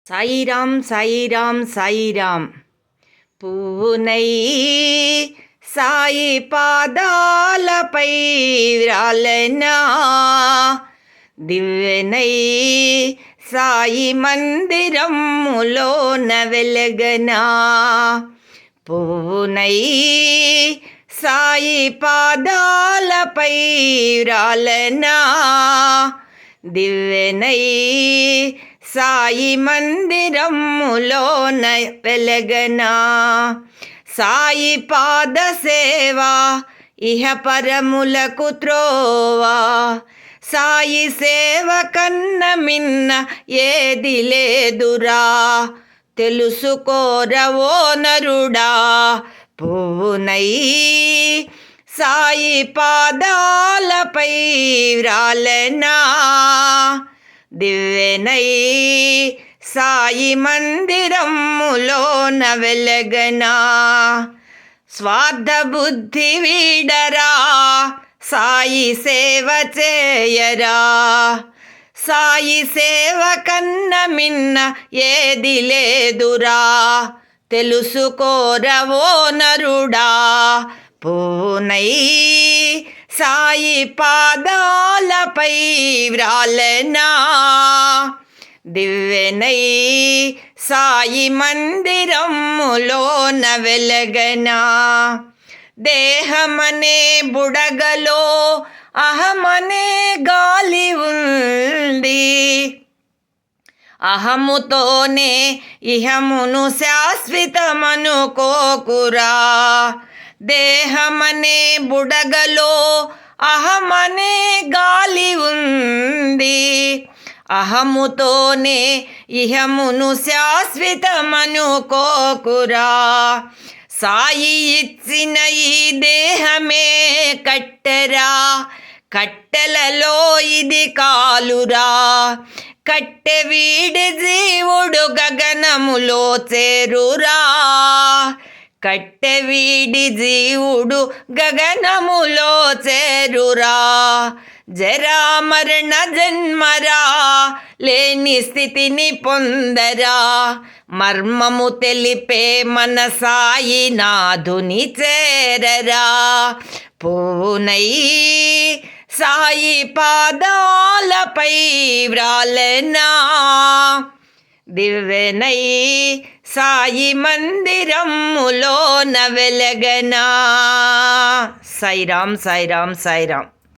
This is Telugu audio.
సాయిరాం సాయిరాం సాయిరాం పువ్వునై సాయి పాదాలపై రాలనా దివ్యనై సాయి మందిరములోన వెలగనా పువ్వునై సాయి పాదాలపై రాలనా దివ్యనై సాయి మందిరములోన వెలగనా సాయి పాద సేవా ఇహ పరములకు త్రోవా సాయి సేవ కన్న మిన్న ఏది లేదురా తెలుసుకోరవో నరుడా పువ్వునై సాయి పాదాలపై రాలనా దివ్యనై సాయి మందిరములోన వెలగనా స్వార్థ బుద్ధి వీడరా సాయి సేవ చేయరా సాయి సేవ కన్న మిన్న ఏది లేదురా తెలుసుకోరవో నరుడా పువ్వునై సాయి పాదాలపై వ్రాలనా దివ్యనై సాయి మందిరములోన వెలగనా దేహమనే బుడగలో అహమనే గాలి ఉంది అహముతోనే ఇహమును శాశ్వతమనుకోకురా దేహమనే బుడగలో అహమనే గాలి ఉంది అహముతోనే ఇహమును శాశ్వతమనుకోకురా సాయి ఇచ్చిన ఈ దేహమే కట్టెరా కట్టెలలో ఇది కాలురా కట్టె వీడి జీవుడు గగనములో చేరురా కట్టె వీడి జీవుడు గగనములో చేరురా జరా మరణ జన్మరా లేని స్థితిని పొందరా మర్మము తెలిపే మన సాయి నాథుని చేరరా పువ్వునై సాయి పాదాలపై వ్రాలనా దివ్యనై సాయి మందిరములోన వెలగనా సాయిరాం సాయిరాం సాయిరాం.